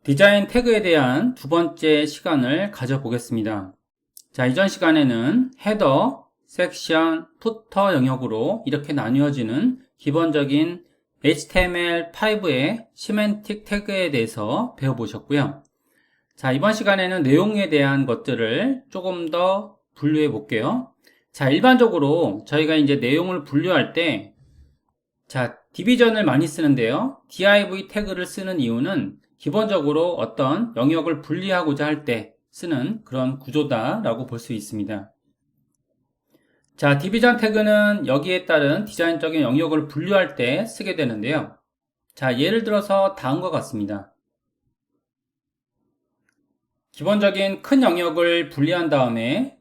디자인 태그에 대한 두 번째 시간을 가져보겠습니다. 자, 이전 시간에는 헤더, 섹션, 푸터 영역으로 이렇게 나뉘어지는 기본적인 HTML5의 시멘틱 태그에 대해서 배워보셨고요. 자, 이번 시간에는 내용에 대한 것들을 조금 더 분류해 볼게요. 자, 일반적으로 저희가 이제 내용을 분류할 때, 자, 디비전을 많이 쓰는데요. div 태그를 쓰는 이유는 기본적으로 어떤 영역을 분리하고자 할 때 쓰는 그런 구조다라고 볼 수 있습니다. 자, 디비전 태그는 여기에 따른 디자인적인 영역을 분류할 때 쓰게 되는데요. 자, 예를 들어서 다음과 같습니다. 기본적인 큰 영역을 분리한 다음에,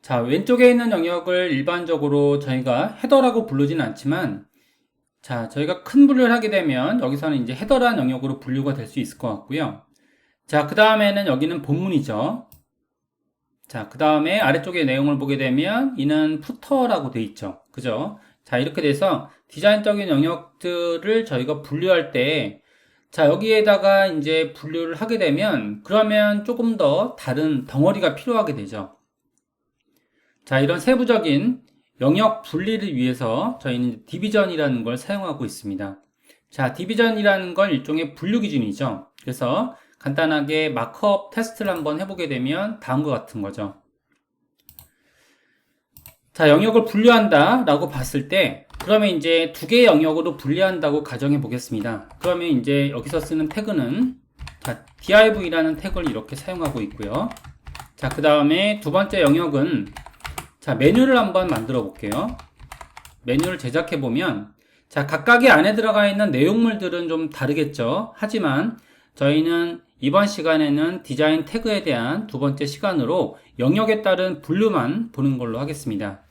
자, 왼쪽에 있는 영역을 일반적으로 저희가 헤더라고 부르진 않지만, 자, 저희가 큰 분류를 하게 되면 여기서는 이제 헤더라는 영역으로 분류가 될 수 있을 것 같고요. 자, 그 다음에는 여기는 본문이죠. 자, 그 다음에 아래쪽에 내용을 보게 되면 이는 푸터라고 돼 있죠. 그죠? 자, 이렇게 돼서 디자인적인 영역들을 저희가 분류할 때, 자, 여기에다가 이제 분류를 하게 되면 그러면 조금 더 다른 덩어리가 필요하게 되죠. 자, 이런 세부적인 영역 분리를 위해서 저희는 디비전이라는 걸 사용하고 있습니다. 자, 디비전이라는 건 일종의 분류 기준이죠. 그래서 간단하게 마크업 테스트를 한번 해보게 되면 다음과 같은 거죠. 자, 영역을 분류한다 라고 봤을 때, 그러면 이제 두 개의 영역으로 분리한다고 가정해 보겠습니다. 그러면 이제 여기서 쓰는 태그는, 자, div라는 태그를 이렇게 사용하고 있고요. 자, 그 다음에 두 번째 영역은, 자, 메뉴를 한번 만들어 볼게요. 메뉴를 제작해 보면, 자, 각각의 안에 들어가 있는 내용물들은 좀 다르겠죠. 하지만 저희는 이번 시간에는 디자인 태그에 대한 두 번째 시간으로 영역에 따른 분류만 보는 걸로 하겠습니다.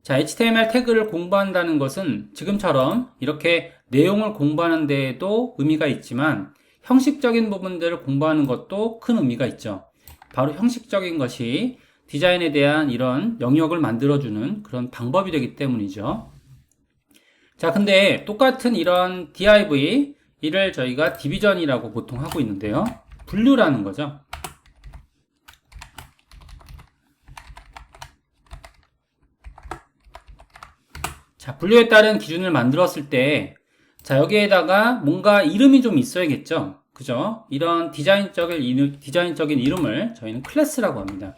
자, HTML 태그를 공부한다는 것은 지금처럼 이렇게 내용을 공부하는 데에도 의미가 있지만 형식적인 부분들을 공부하는 것도 큰 의미가 있죠. 바로 형식적인 것이 디자인에 대한 이런 영역을 만들어주는 그런 방법이 되기 때문이죠. 자, 근데 똑같은 이런 div, 이를 저희가 디비전이라고 보통 하고 있는데요. 분류라는 거죠. 자, 분류에 따른 기준을 만들었을 때, 자, 여기에다가 뭔가 이름이 좀 있어야겠죠. 그죠? 이런 디자인적인 이름을 저희는 클래스라고 합니다.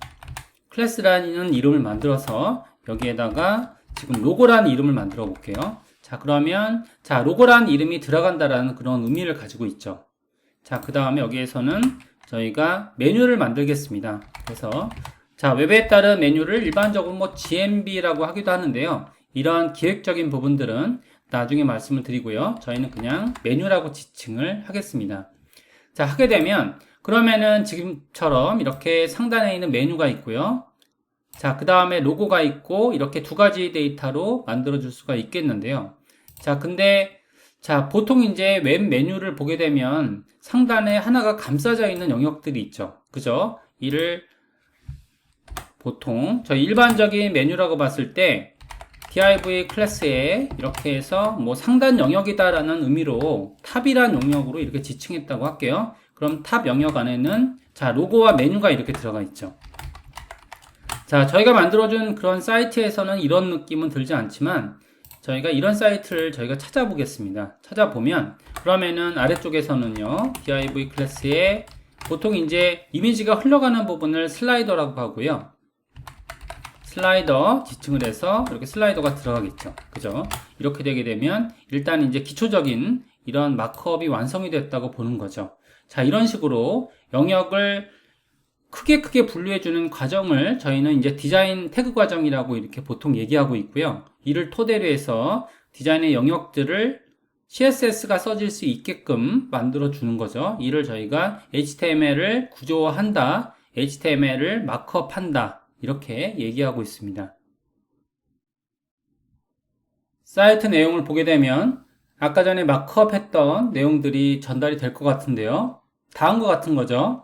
클래스라는 이름을 만들어서 여기에다가 지금 로고라는 이름을 만들어 볼게요. 자, 그러면, 자, 로고라는 이름이 들어간다라는 그런 의미를 가지고 있죠. 자, 그 다음에 여기에서는 저희가 메뉴를 만들겠습니다. 그래서, 자, 웹에 따른 메뉴를 일반적으로 뭐 GMB라고 하기도 하는데요. 이런 기획적인 부분들은 나중에 말씀을 드리고요. 저희는 그냥 메뉴라고 지칭을 하겠습니다. 자, 하게 되면, 그러면은 지금처럼 이렇게 상단에 있는 메뉴가 있고요. 자, 그 다음에 로고가 있고 이렇게 두 가지 데이터로 만들어 줄 수가 있겠는데요. 자, 근데 자, 보통 이제 웹 메뉴를 보게 되면 상단에 하나가 감싸져 있는 영역들이 있죠. 그죠? 이를 보통 저희 일반적인 메뉴라고 봤을 때 div 클래스에 이렇게 해서 뭐 상단 영역이다라는 의미로 탑이란 영역으로 이렇게 지칭했다고 할게요. 그럼 탑 영역 안에는 자, 로고와 메뉴가 이렇게 들어가 있죠. 자, 저희가 만들어준 그런 사이트에서는 이런 느낌은 들지 않지만 저희가 이런 사이트를 저희가 찾아보겠습니다. 찾아보면 그러면은 아래쪽에서는요, div 클래스에 보통 이제 이미지가 흘러가는 부분을 슬라이더라고 하고요. 슬라이더 지칭을 해서 이렇게 슬라이더가 들어가겠죠. 그죠? 이렇게 되게 되면 일단 이제 기초적인 이런 마크업이 완성이 됐다고 보는 거죠. 자, 이런 식으로 영역을 크게 분류해주는 과정을 저희는 이제 디자인 태그 과정이라고 이렇게 보통 얘기하고 있고요. 이를 토대로 해서 디자인의 영역들을 CSS가 써질 수 있게끔 만들어주는 거죠. 이를 저희가 HTML을 구조화한다, HTML을 마크업한다, 이렇게 얘기하고 있습니다. 사이트 내용을 보게 되면 아까 전에 마크업했던 내용들이 전달이 될 것 같은데요. 다음과 같은 거죠.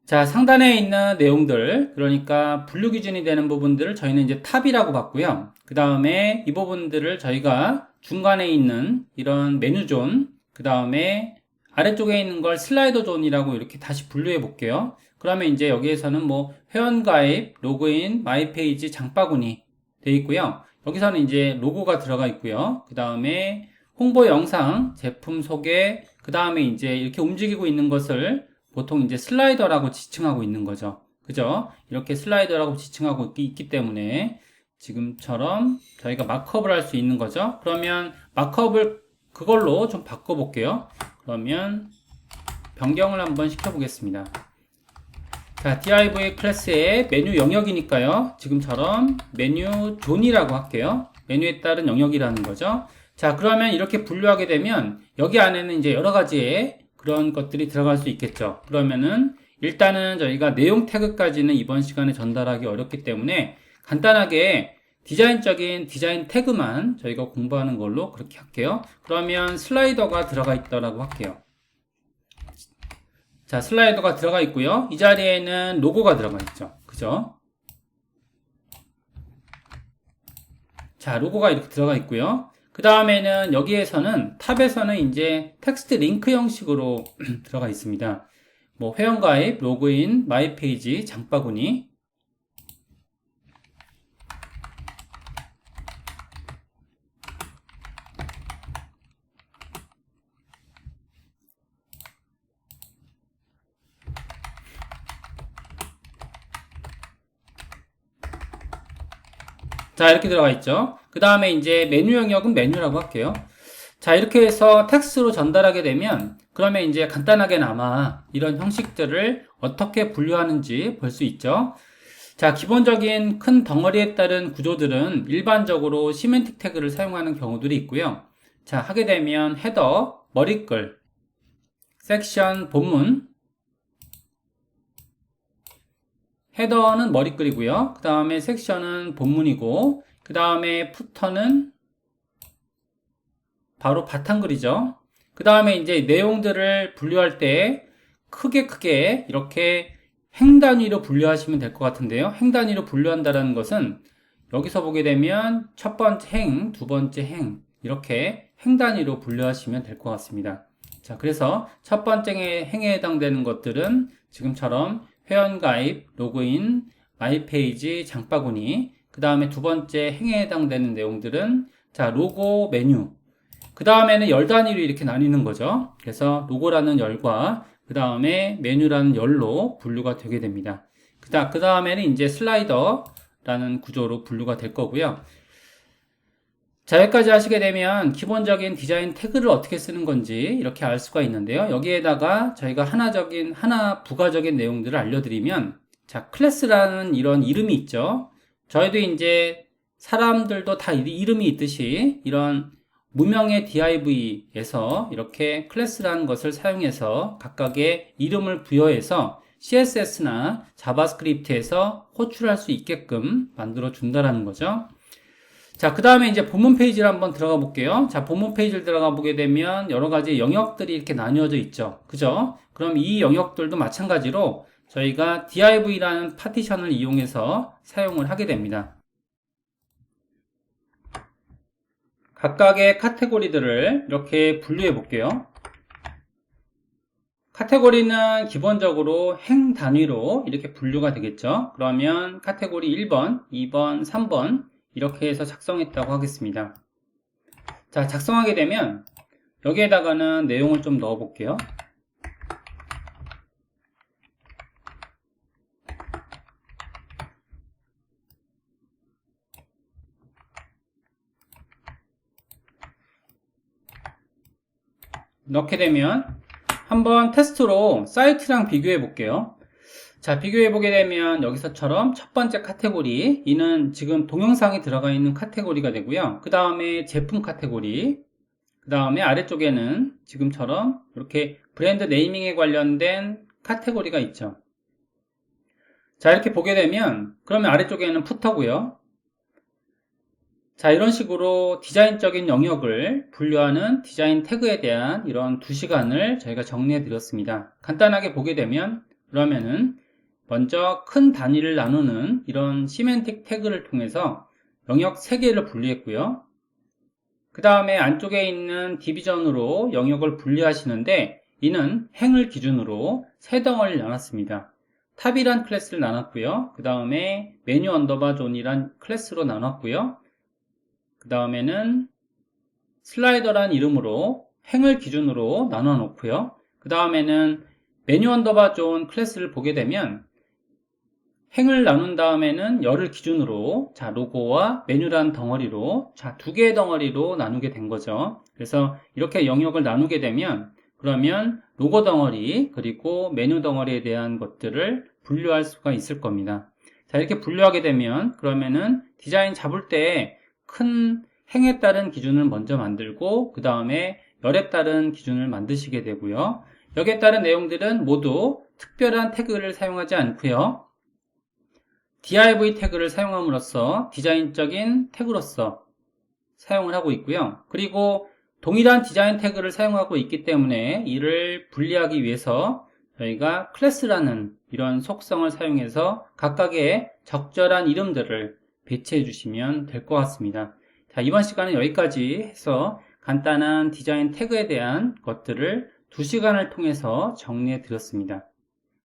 자, 상단에 있는 내용들, 그러니까 분류 기준이 되는 부분들을 저희는 이제 탑이라고 봤고요. 그 다음에 이 부분들을 저희가 중간에 있는 이런 메뉴존, 그 다음에 아래쪽에 있는 걸 슬라이더 존이라고 이렇게 다시 분류해 볼게요. 그러면 이제 여기에서는 뭐 회원가입, 로그인, 마이페이지, 장바구니 되어 있고요. 여기서는 이제 로고가 들어가 있고요. 그 다음에 홍보 영상, 제품 소개, 그 다음에 이제 이렇게 움직이고 있는 것을 보통 이제 슬라이더라고 지칭하고 있는 거죠. 그죠? 이렇게 슬라이더라고 지칭하고 있기 때문에 지금처럼 저희가 마크업을 할 수 있는 거죠. 그러면 마크업을 그걸로 좀 바꿔볼게요. 그러면 변경을 한번 시켜보겠습니다. 자, div 클래스의 메뉴 영역이니까요. 지금처럼 메뉴 존이라고 할게요. 메뉴에 따른 영역이라는 거죠. 자, 그러면 이렇게 분류하게 되면 여기 안에는 이제 여러 가지의 그런 것들이 들어갈 수 있겠죠. 그러면은 일단은 저희가 내용 태그까지는 이번 시간에 전달하기 어렵기 때문에 간단하게 디자인적인 디자인 태그만 저희가 공부하는 걸로 그렇게 할게요. 그러면 슬라이더가 들어가 있다라고 할게요. 자, 슬라이더가 들어가 있고요. 이 자리에는 로고가 들어가 있죠. 그죠? 자, 로고가 이렇게 들어가 있고요. 그 다음에는 여기에서는 탑에서는 이제 텍스트 링크 형식으로 들어가 있습니다. 뭐 회원가입, 로그인, 마이페이지, 장바구니. 자, 이렇게 들어가 있죠. 그 다음에 이제 메뉴 영역은 메뉴라고 할게요. 자, 이렇게 해서 텍스트로 전달하게 되면 그러면 이제 간단하게나마 이런 형식들을 어떻게 분류하는지 볼 수 있죠. 자, 기본적인 큰 덩어리에 따른 구조들은 일반적으로 시멘틱 태그를 사용하는 경우들이 있고요. 자, 하게 되면 헤더, 머리글, 섹션, 본문. 헤더는 머리글이고요. 그 다음에 섹션은 본문이고, 그 다음에 푸터는 바로 바탕글이죠. 그 다음에 이제 내용들을 분류할 때 크게 이렇게 행 단위로 분류하시면 될 것 같은데요. 행 단위로 분류한다는 것은 여기서 보게 되면 첫 번째 행, 두 번째 행 이렇게 행 단위로 분류하시면 될 것 같습니다. 자, 그래서 첫 번째 행에 해당되는 것들은 지금처럼 회원가입, 로그인, 마이페이지, 장바구니. 그 다음에 두 번째 행에 해당되는 내용들은 자, 로고, 메뉴. 그 다음에는 열 단위로 이렇게 나뉘는 거죠. 그래서 로고라는 열과 그 다음에 메뉴라는 열로 분류가 되게 됩니다. 그 다음에는 이제 슬라이더라는 구조로 분류가 될 거고요. 자, 여기까지 하시게 되면 기본적인 디자인 태그를 어떻게 쓰는 건지 이렇게 알 수가 있는데요. 여기에다가 저희가 하나 부가적인 내용들을 알려드리면, 자, 클래스라는 이런 이름이 있죠. 저희도 이제 사람들도 다 이름이 있듯이 이런 무명의 div에서 이렇게 클래스라는 것을 사용해서 각각의 이름을 부여해서 CSS나 자바스크립트에서 호출할 수 있게끔 만들어 준다라는 거죠. 자, 그 다음에 이제 본문 페이지를 한번 들어가 볼게요. 자, 본문 페이지를 들어가 보게 되면 여러 가지 영역들이 이렇게 나뉘어져 있죠. 그죠? 그럼 이 영역들도 마찬가지로 저희가 div라는 파티션을 이용해서 사용을 하게 됩니다. 각각의 카테고리들을 이렇게 분류해 볼게요. 카테고리는 기본적으로 행 단위로 이렇게 분류가 되겠죠. 그러면 카테고리 1번, 2번, 3번 이렇게 해서 작성했다고 하겠습니다. 자, 작성하게 되면 여기에다가는 내용을 좀 넣어 볼게요. 넣게 되면 한번 테스트로 사이트랑 비교해 볼게요. 자, 비교해 보게 되면 여기서처럼 첫 번째 카테고리, 이는 지금 동영상이 들어가 있는 카테고리가 되고요. 그 다음에 제품 카테고리, 그 다음에 아래쪽에는 지금처럼 이렇게 브랜드 네이밍에 관련된 카테고리가 있죠. 자, 이렇게 보게 되면 그러면 아래쪽에는 푸터고요. 자, 이런 식으로 디자인적인 영역을 분류하는 디자인 태그에 대한 이런 2시간을 저희가 정리해 드렸습니다. 간단하게 보게 되면 그러면은 먼저 큰 단위를 나누는 이런 시멘틱 태그를 통해서 영역 3개를 분리했고요. 그 다음에 안쪽에 있는 디비전으로 영역을 분리하시는데 이는 행을 기준으로 세 덩어리를 나눴습니다. 탑이란 클래스를 나눴고요. 그 다음에 메뉴 언더바 존이란 클래스로 나눴고요. 그 다음에는 슬라이더란 이름으로 행을 기준으로 나눠 놓고요. 그 다음에는 메뉴 언더바 존 클래스를 보게 되면 행을 나눈 다음에는 열을 기준으로 로고와 메뉴란 덩어리로 두 개의 덩어리로 나누게 된 거죠. 그래서 이렇게 영역을 나누게 되면 그러면 로고 덩어리 그리고 메뉴 덩어리에 대한 것들을 분류할 수가 있을 겁니다. 자, 이렇게 분류하게 되면 그러면은 디자인 잡을 때 큰 행에 따른 기준을 먼저 만들고 그 다음에 열에 따른 기준을 만드시게 되고요. 여기에 따른 내용들은 모두 특별한 태그를 사용하지 않고요. div 태그를 사용함으로써 디자인적인 태그로서 사용을 하고 있고요. 그리고 동일한 디자인 태그를 사용하고 있기 때문에 이를 분리하기 위해서 저희가 클래스라는 이런 속성을 사용해서 각각의 적절한 이름들을 배치해 주시면 될 것 같습니다. 자, 이번 시간은 여기까지 해서 간단한 디자인 태그에 대한 것들을 2시간을 통해서 정리해 드렸습니다.